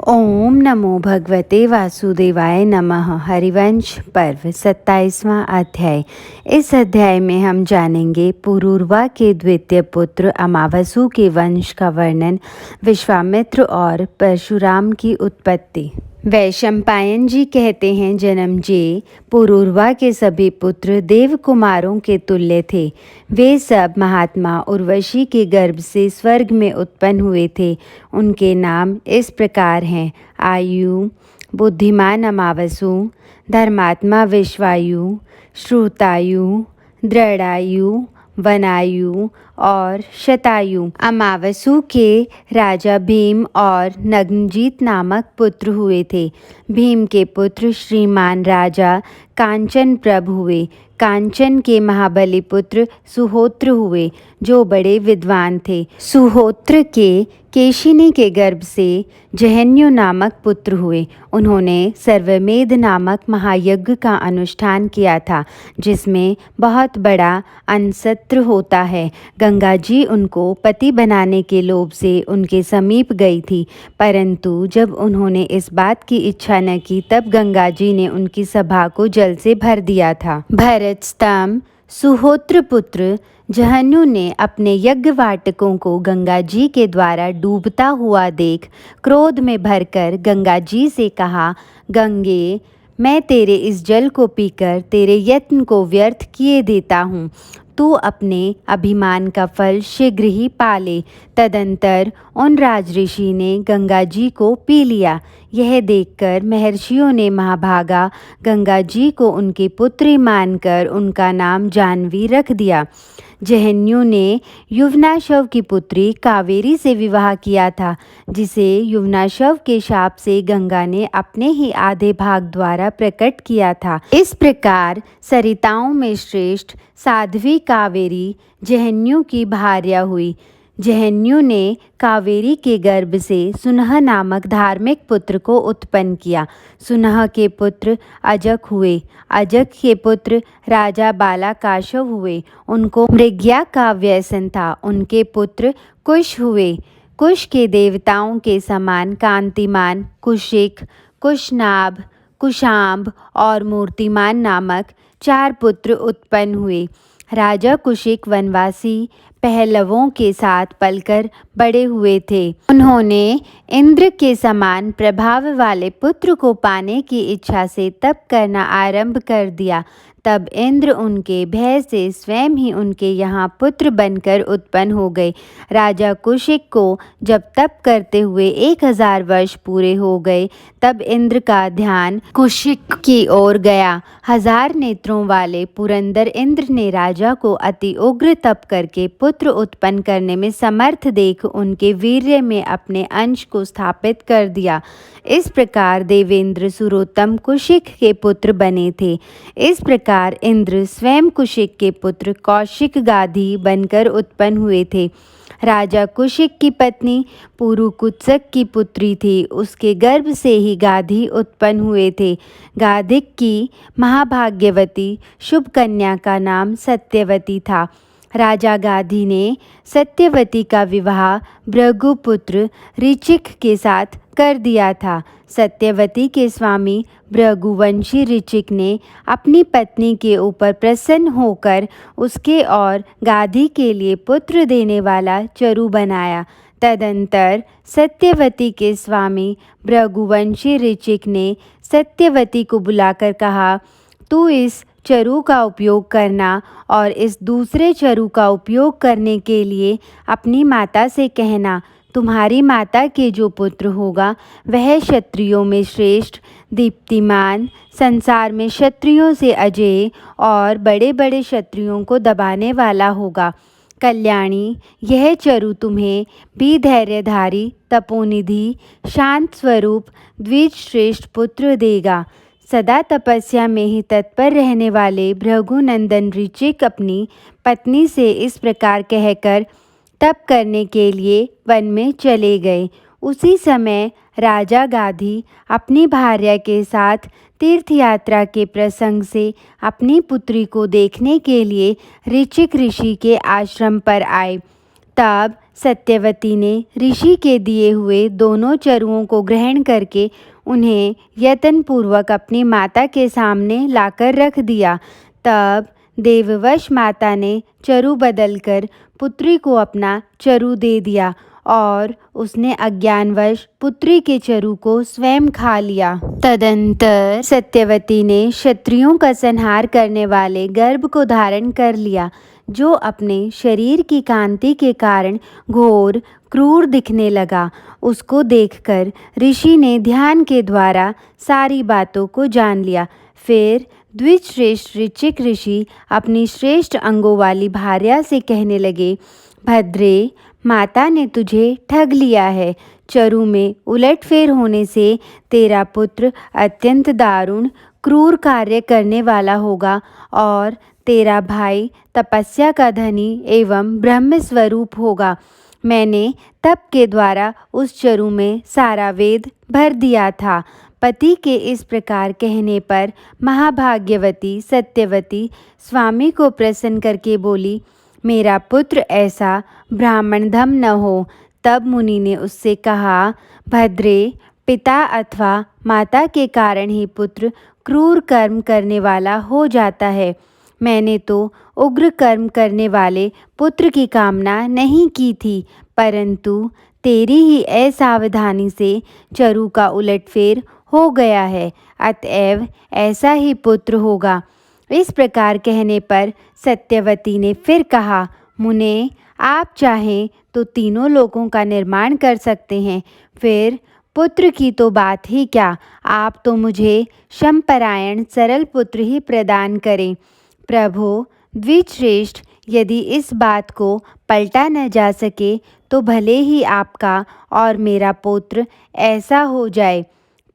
ओम नमो भगवते वासुदेवाय नमः। हरिवंश पर्व 27वां अध्याय। इस अध्याय में हम जानेंगे पुरूरवा के द्वितीय पुत्र अमावसु के वंश का वर्णन, विश्वामित्र और परशुराम की उत्पत्ति। वैशंपायन जी कहते हैं, जन्मजेय पुरूरवा के सभी पुत्र देव कुमारों के तुल्य थे। वे सब महात्मा उर्वशी के गर्भ से स्वर्ग में उत्पन्न हुए थे। उनके नाम इस प्रकार हैं: आयु, बुद्धिमान अमावसु, धर्मात्मा विश्वायु, श्रुतायु, दृढ़ायु, वनायु और शतायु। अमावसु के राजा भीम और नग्नजीत नामक पुत्र हुए थे। भीम के पुत्र श्रीमान राजा कांचन प्रभ हुए। कांचन के महाबली पुत्र सुहोत्र हुए, जो बड़े विद्वान थे। सुहोत्र के केशिनी के गर्भ से जहन्यु नामक पुत्र हुए। उन्होंने सर्वमेध नामक महायज्ञ का अनुष्ठान किया था, जिसमें बहुत बड़ा अनसत्र होता है। गंगा जी उनको पति बनाने के लोभ से उनके समीप गई थी, परंतु जब उन्होंने इस बात की इच्छा न की, तब गंगा जी ने उनकी सभा को जल से भर दिया था। भरत स्तंभ सुहोत्र पुत्र जहन्यु ने अपने यज्ञवाटकों को गंगा जी के द्वारा डूबता हुआ देख क्रोध में भरकर गंगा जी से कहा, गंगे, मैं तेरे इस जल को पीकर तेरे यत्न को व्यर्थ किए देता हूँ। तू अपने अभिमान का फल शीघ्र ही पा ले। तदंतर उन राजऋषि ने गंगा जी को पी लिया। यह देखकर महर्षियों ने महाभागा गंगा जी को उनकी पुत्री मानकर उनका नाम जाह्नवी रख दिया। जहन्यु ने युवनाशव की पुत्री कावेरी से विवाह किया था, जिसे युवनाशव के शाप से गंगा ने अपने ही आधे भाग द्वारा प्रकट किया था। इस प्रकार सरिताओं में श्रेष्ठ साध्वी कावेरी जहन्यु की भार्या हुई। जहन्यु ने कावेरी के गर्भ से सुनह नामक धार्मिक पुत्र को उत्पन्न किया। सुनह के पुत्र अजक हुए। अजक के पुत्र राजा बालाकाशव हुए। उनको मृग्या का व्यसन था। उनके पुत्र कुश हुए। कुश के देवताओं के समान कांतिमान कुशिक, कुशनाभ, कुशाम्ब और मूर्तिमान नामक 4 पुत्र उत्पन्न हुए। राजा कुशिक वनवासी पहलवों के साथ पलकर बड़े हुए थे। उन्होंने इंद्र के समान प्रभाव वाले पुत्र को पाने की इच्छा से तप करना आरंभ कर दिया। तब इंद्र उनके भय से स्वयं ही उनके यहाँ पुत्र बनकर उत्पन्न हो गए। राजा कुशिक को जब तप करते हुए 1000 वर्ष पूरे हो गए, तब इंद्र का ध्यान कुशिक की ओर गया। 1000 नेत्रों वाले पुरंदर इंद्र ने राजा को अति उग्र तप करके पुत्र उत्पन्न करने में समर्थ देख उनके वीर्य में अपने अंश को स्थापित कर दिया। इस प्रकार देवेंद्र सुरोत्तम कुशिक के पुत्र बने थे। इस प्रकार इंद्र स्वयं कुशिक के पुत्र कौशिक गाधी बनकर उत्पन्न हुए थे। राजा कुशिक की पत्नी पुरुकुत्सक की पुत्री थी। उसके गर्भ से ही गाधी उत्पन्न हुए थे। गाधिक की महाभाग्यवती शुभ कन्या का नाम सत्यवती था। राजा गाधी ने सत्यवती का विवाह भृगुपुत्र ऋचिक के साथ कर दिया था। सत्यवती के स्वामी भृगुवंशी ऋचिक ने अपनी पत्नी के ऊपर प्रसन्न होकर उसके और गाधी के लिए पुत्र देने वाला चरु बनाया। तदंतर सत्यवती के स्वामी भृगुवंशी ऋचिक ने सत्यवती को बुलाकर कहा, तू इस चरु का उपयोग करना और इस दूसरे चरु का उपयोग करने के लिए अपनी माता से कहना। तुम्हारी माता के जो पुत्र होगा, वह क्षत्रियों में श्रेष्ठ, दीप्तिमान, संसार में क्षत्रियों से अजेय और बड़े बड़े क्षत्रियों को दबाने वाला होगा। कल्याणी, यह चरु तुम्हें भी धैर्यधारी, तपोनिधि, शांत स्वरूप, द्विज श्रेष्ठ पुत्र देगा। सदा तपस्या में ही तत्पर रहने वाले भृगुनंदन ऋचिक अपनी पत्नी से इस प्रकार कहकर तप करने के लिए वन में चले गए। उसी समय राजा गाधी अपनी भार्या के साथ तीर्थ यात्रा के प्रसंग से अपनी पुत्री को देखने के लिए ऋचिक ऋषि के आश्रम पर आए। तब सत्यवती ने ऋषि के दिए हुए दोनों चरुओं को ग्रहण करके उन्हें यत्नपूर्वक अपनी माता के सामने लाकर रख दिया। तब देववश माता ने चरु बदलकर पुत्री को अपना चरु दे दिया और उसने अज्ञानवश पुत्री के चरु को स्वयं खा लिया। तदंतर सत्यवती ने क्षत्रियों का संहार करने वाले गर्भ को धारण कर लिया, जो अपने शरीर की कांति के कारण घोर क्रूर दिखने लगा। उसको देखकर ऋषि ने ध्यान के द्वारा सारी बातों को जान लिया। फिर द्विजश्रेष्ठ ऋचिक ऋषि अपनी श्रेष्ठ अंगों वाली भार्या से कहने लगे, भद्रे, माता ने तुझे ठग लिया है। चरु में उलटफेर होने से तेरा पुत्र अत्यंत दारुण क्रूर कार्य करने वाला होगा और तेरा भाई तपस्या का धनी एवं ब्रह्म स्वरूप होगा। मैंने तप के द्वारा उस चरु में सारा वेद भर दिया था। पति के इस प्रकार कहने पर महाभाग्यवती सत्यवती स्वामी को प्रसन्न करके बोली, मेरा पुत्र ऐसा ब्राह्मणधम न हो। तब मुनि ने उससे कहा, भद्रे, पिता अथवा माता के कारण ही पुत्र क्रूर कर्म करने वाला हो जाता है। मैंने तो उग्र कर्म करने वाले पुत्र की कामना नहीं की थी, परंतु तेरी ही असावधानी से चरु का उलटफेर हो गया है, अतएव ऐसा ही पुत्र होगा। इस प्रकार कहने पर सत्यवती ने फिर कहा, मुने, आप चाहें तो तीनों लोकों का निर्माण कर सकते हैं, फिर पुत्र की तो बात ही क्या, आप तो मुझे शमपरायण सरल पुत्र ही प्रदान करें। प्रभो द्विजश्रेष्ठ, यदि इस बात को पलटा न जा सके तो भले ही आपका और मेरा पुत्र ऐसा हो जाए।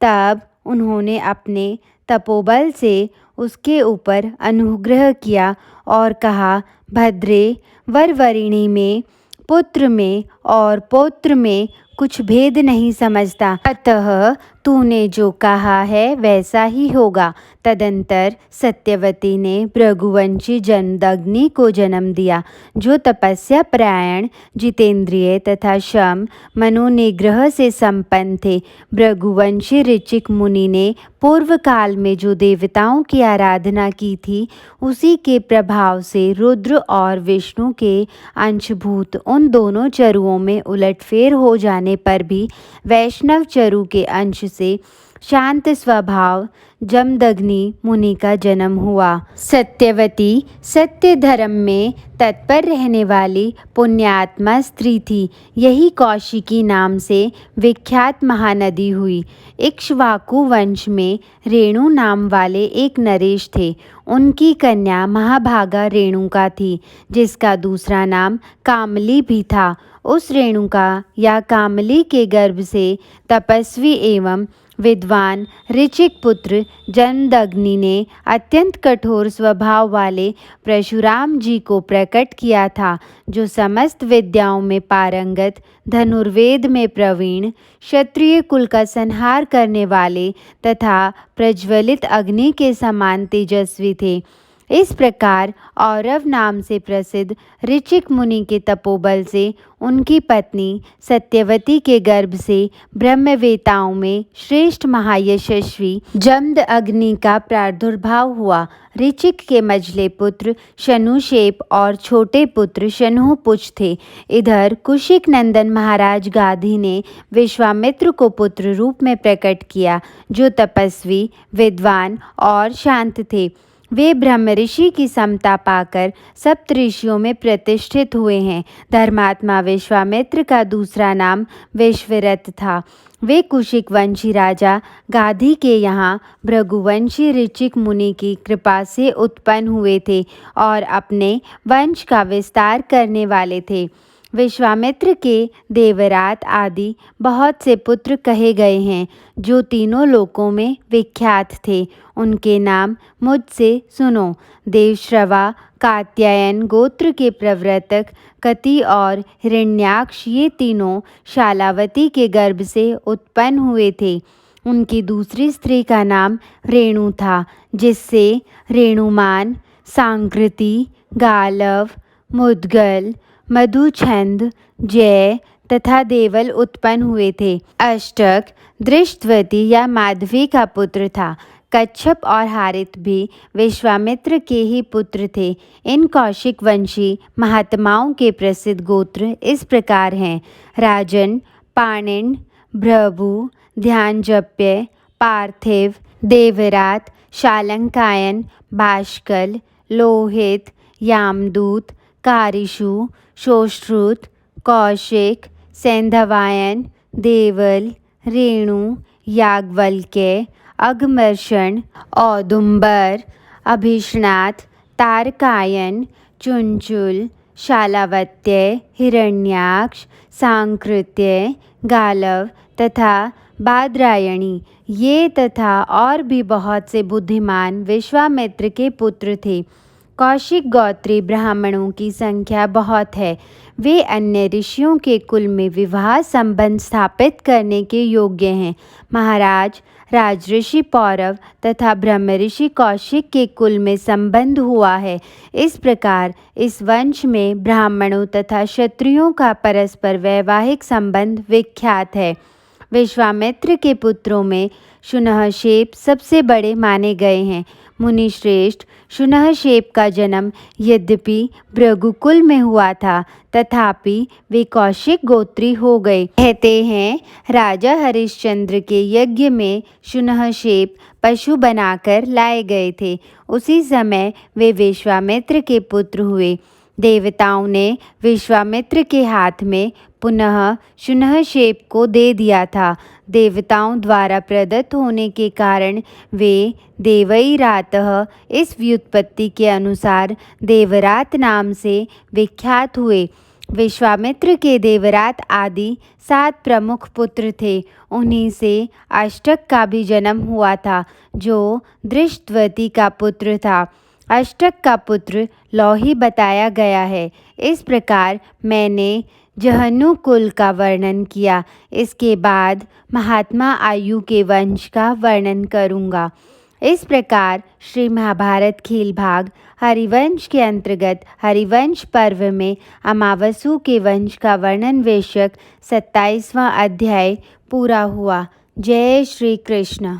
तब उन्होंने अपने तपोबल से उसके ऊपर अनुग्रह किया और कहा, भद्रे, वरवरिणी में, पुत्र में और पौत्र में कुछ भेद नहीं समझता, अतः तूने जो कहा है वैसा ही होगा। तदंतर सत्यवती ने भृगुवंशी जमदग्नि को जन्म दिया, जो तपस्या परायण, जितेंद्रिय तथा शम मनोनिग्रह से संपन्न थे। भृगुवंशी ऋचिक मुनि ने पूर्व काल में जो देवताओं की आराधना की थी, उसी के प्रभाव से रुद्र और विष्णु के अंशभूत उन दोनों चरुओं में उलटफेर हो जाने पर भी वैष्णव चरु के अंश से शांत स्वभाव जमदग्नि मुनि का जन्म हुआ। सत्यवती सत्य धर्म में तत्पर रहने वाली पुण्यात्मा स्त्री थी। यही कौशिकी नाम से विख्यात महानदी हुई। इक्ष्वाकु वंश में रेणु नाम वाले एक नरेश थे। उनकी कन्या महाभागा रेणुका थी, जिसका दूसरा नाम कामली भी था। उस रेणुका या कामली के गर्भ से तपस्वी एवं विद्वान ऋचिक पुत्र जमदग्नि ने अत्यंत कठोर स्वभाव वाले परशुराम जी को प्रकट किया था, जो समस्त विद्याओं में पारंगत, धनुर्वेद में प्रवीण, क्षत्रिय कुल का संहार करने वाले तथा प्रज्वलित अग्नि के समान तेजस्वी थे। इस प्रकार औरव नाम से प्रसिद्ध ऋचिक मुनि के तपोबल से उनकी पत्नी सत्यवती के गर्भ से ब्रह्मवेताओं में श्रेष्ठ महायशस्वी जमदग्नि का प्रादुर्भाव हुआ। ऋचिक के मझले पुत्र शनुशेप और छोटे पुत्र शनुपुच थे। इधर कुशिक नंदन महाराज गाधी ने विश्वामित्र को पुत्र रूप में प्रकट किया, जो तपस्वी, विद्वान और शांत थे। वे ब्रह्म ऋषि की समता पाकर सप्तऋषियों में प्रतिष्ठित हुए हैं। धर्मात्मा विश्वामित्र का दूसरा नाम विश्वरथ था। वे कुशिक वंशी राजा गाधी के यहाँ भृगुवंशी ऋचिक मुनि की कृपा से उत्पन्न हुए थे और अपने वंश का विस्तार करने वाले थे। विश्वामित्र के देवरात आदि बहुत से पुत्र कहे गए हैं, जो तीनों लोकों में विख्यात थे। उनके नाम मुझसे सुनो। देवश्रवा, कात्यायन गोत्र के प्रवर्तक कति और हिरण्याक्ष, ये तीनों शालावती के गर्भ से उत्पन्न हुए थे। उनकी दूसरी स्त्री का नाम रेणु था, जिससे रेणुमान, सांकृति, गालव, मुद्गल, मधुछंद, जय तथा देवल उत्पन्न हुए थे। अष्टक दृष्टवती या माधवी का पुत्र था। कच्छप और हारित भी विश्वामित्र के ही पुत्र थे। इन कौशिक वंशी महात्माओं के प्रसिद्ध गोत्र इस प्रकार हैं: राजन, पाणिन, भृगु, ध्यानजप्य, पार्थिव, देवरात, शालंकायन, बाष्कल, लोहित, यामदूत, कारिशु, शोश्रुत, कौशिक, सैंधवायन, देवल, रेणु, याज्ञवल्क्य, अगमर्षण, औदुंबर, अभिषनाथ, तारकायन, चुंचुल, शालावत्य, हिरण्याक्ष, सांकृत्य, गालव तथा बादरायणी, ये तथा और भी बहुत से बुद्धिमान विश्वामित्र के पुत्र थे। कौशिक गोत्री ब्राह्मणों की संख्या बहुत है। वे अन्य ऋषियों के कुल में विवाह संबंध स्थापित करने के योग्य हैं। महाराज, राजऋषि पौरव तथा ब्रह्मऋषि कौशिक के कुल में संबंध हुआ है। इस प्रकार इस वंश में ब्राह्मणों तथा क्षत्रियों का परस्पर वैवाहिक संबंध विख्यात है। विश्वामित्र के पुत्रों में शुनहशेप सबसे बड़े माने गए हैं। मुनिश्रेष्ठ, शुनहशेप का जन्म यद्यपि भृगुकुल में हुआ था, तथापि वे कौशिक गोत्री हो गए। कहते हैं, राजा हरिश्चंद्र के यज्ञ में शुनहशेप पशु बनाकर लाए गए थे। उसी समय वे विश्वामित्र के पुत्र हुए। देवताओं ने विश्वामित्र के हाथ में पुनः शुनहशेप को दे दिया था। देवताओं द्वारा प्रदत्त होने के कारण वे देवैरातः इस व्युत्पत्ति के अनुसार देवरात नाम से विख्यात हुए। विश्वामित्र के देवरात आदि 7 प्रमुख पुत्र थे। उन्हीं से अष्टक का भी जन्म हुआ था, जो दृष्टवती का पुत्र था। अष्टक का पुत्र लौही बताया गया है। इस प्रकार मैंने जहनु कुल का वर्णन किया। इसके बाद महात्मा आयु के वंश का वर्णन करूँगा। इस प्रकार श्री महाभारत खेल भाग हरिवंश के अंतर्गत हरिवंश पर्व में अमावसु के वंश का वर्णन विषयक 27वां अध्याय पूरा हुआ। जय श्री कृष्ण।